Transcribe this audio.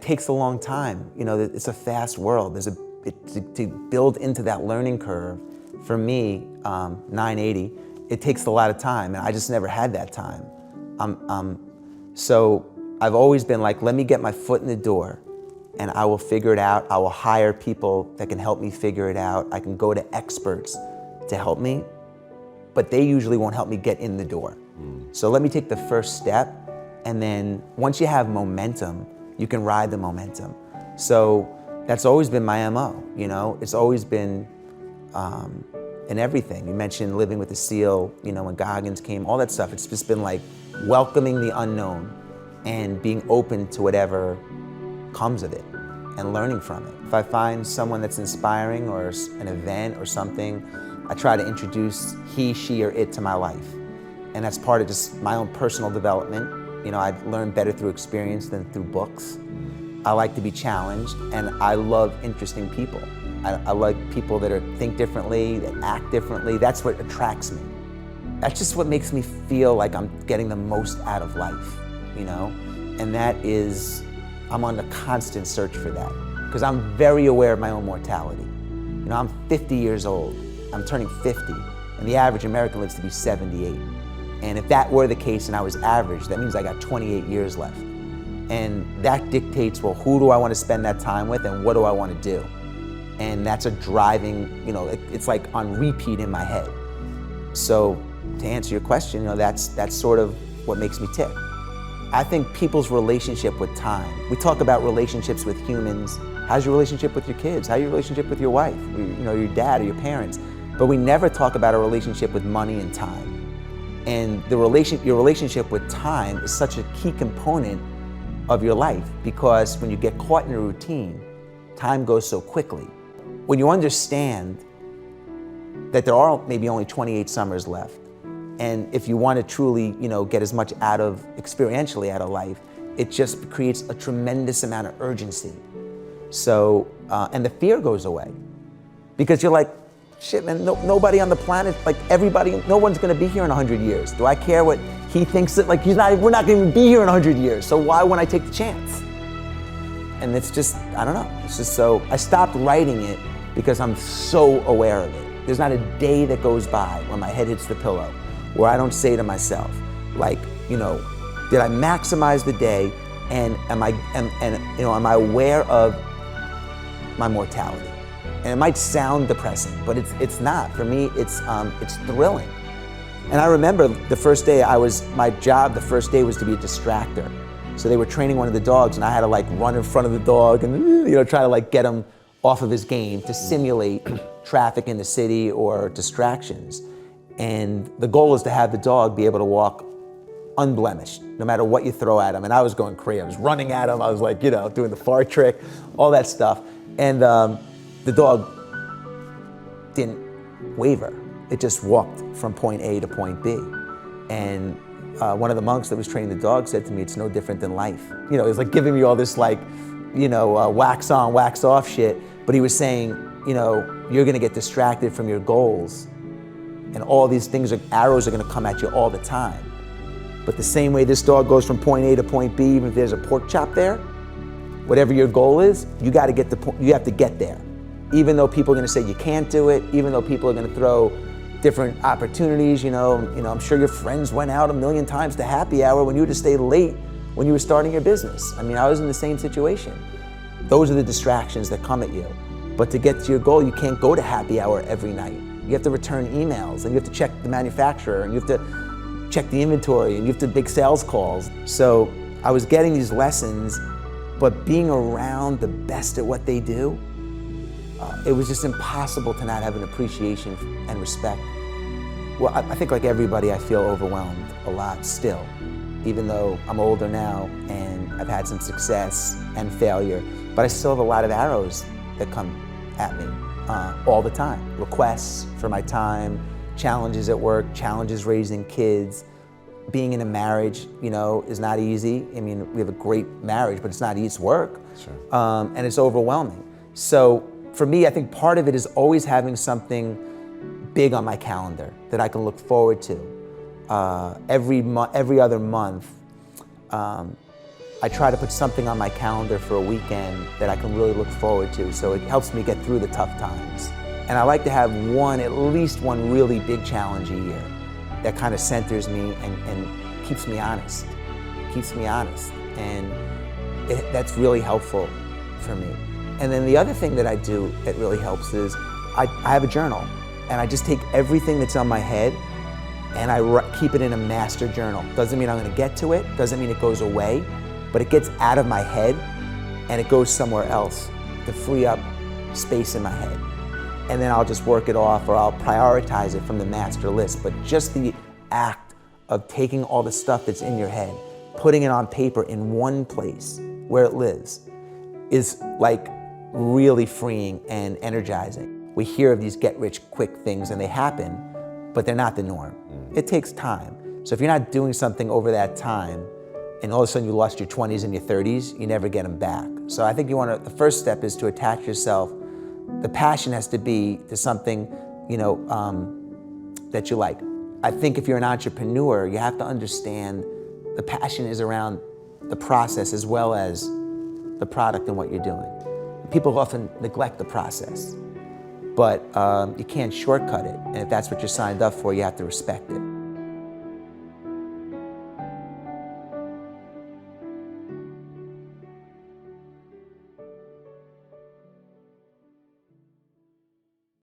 takes a long time. You know, it's a fast world. To build into that learning curve, for me, 980, it takes a lot of time, and I just never had that time. So I've always been like, let me get my foot in the door, and I will figure it out. I will hire people that can help me figure it out. I can go to experts to help me, but they usually won't help me get in the door. So let me take the first step, and then once you have momentum, you can ride the momentum. So that's always been my MO, you know? It's always been in everything. You mentioned living with the SEAL, you know, when Goggins came, all that stuff. It's just been like welcoming the unknown and being open to whatever comes of it and learning from it. If I find someone that's inspiring or an event or something, I try to introduce he, she, or it to my life. And that's part of just my own personal development. You know, I learn better through experience than through books. I like to be challenged, and I love interesting people. I like people that think differently, that act differently. That's what attracts me. That's just what makes me feel like I'm getting the most out of life, you know? And that is, I'm on a constant search for that, because I'm very aware of my own mortality. You know, I'm 50 years old. I'm turning 50, and the average American lives to be 78. And if that were the case and I was average, that means I got 28 years left. And that dictates, well, who do I want to spend that time with and what do I want to do? And that's a driving, you know, it's like on repeat in my head. So to answer your question, you know, that's sort of what makes me tick. I think people's relationship with time. We talk about relationships with humans. How's your relationship with your kids? How's your relationship with your wife? You know, your dad or your parents. But we never talk about a relationship with money and time. And your relationship with time is such a key component of your life, because when you get caught in a routine, time goes so quickly. When you understand that there are maybe only 28 summers left, and if you want to truly, you know, get as much experientially out of life, it just creates a tremendous amount of urgency. So, and the fear goes away, because you're like, shit, man, nobody on the planet, like everybody, no one's gonna be here in 100 years. Do I care what he thinks that, like, we're not gonna be here in 100 years, so why wouldn't I take the chance? And it's just, I don't know, it's just so, I stopped writing it because I'm so aware of it. There's not a day that goes by when my head hits the pillow where I don't say to myself, like, you know, did I maximize the day, and am I aware of my mortality? And it might sound depressing, but it's not. For me, it's thrilling. And I remember the first day my job the first day was to be a distractor. So they were training one of the dogs, and I had to like run in front of the dog and, you know, try to like get him off of his game to simulate traffic in the city or distractions. And the goal is to have the dog be able to walk unblemished, no matter what you throw at him. And I was going crazy. I was running at him. I was like, you know, doing the fart trick, all that stuff. And the dog didn't waver. It just walked from point A to point B. And one of the monks that was training the dog said to me, it's no different than life. You know, it was like giving me all this like, you know, wax on, wax off shit. But he was saying, you know, you're gonna get distracted from your goals, and all these things, arrows are gonna come at you all the time. But the same way this dog goes from point A to point B, even if there's a pork chop there, whatever your goal is, you have to get there. Even though people are gonna say you can't do it, even though people are gonna throw different opportunities, you know, I'm sure your friends went out 1,000,000 times to happy hour when you had to stay late when you were starting your business. I mean, I was in the same situation. Those are the distractions that come at you. But to get to your goal, you can't go to happy hour every night. You have to return emails, and you have to check the manufacturer, and you have to check the inventory, and you have to make sales calls. So I was getting these lessons, but being around the best at what they do, it was just impossible to not have an appreciation and respect. Well, I think like everybody, I feel overwhelmed a lot still, even though I'm older now and I've had some success and failure, but I still have a lot of arrows that come at me all the time. Requests for my time, challenges at work, challenges raising kids. Being in a marriage, you know, is not easy. I mean, we have a great marriage, but it's not easy, it's work. Sure. And it's overwhelming. So for me, I think part of it is always having something big on my calendar that I can look forward to. Every other month, I I try to put something on my calendar for a weekend that I can really look forward to, so it helps me get through the tough times. And I like to have at least one really big challenge a year that kind of centers me and keeps me honest. And that's really helpful for me. And then the other thing that I do that really helps is I have a journal, and I just take everything that's on my head and I keep it in a master journal. Doesn't mean I'm gonna get to it, doesn't mean it goes away, but it gets out of my head and it goes somewhere else to free up space in my head. And then I'll just work it off, or I'll prioritize it from the master list. But just the act of taking all the stuff that's in your head, putting it on paper in one place where it lives, is like really freeing and energizing. We hear of these get-rich-quick things and they happen, but they're not the norm. It takes time. So if you're not doing something over that time, and all of a sudden you lost your 20s and your 30s, you never get them back. So I think the first step is to attach yourself. The passion has to be to something, that you like. I think if you're an entrepreneur, you have to understand the passion is around the process as well as the product and what you're doing. People often neglect the process, but you can't shortcut it. And if that's what you're signed up for, you have to respect it.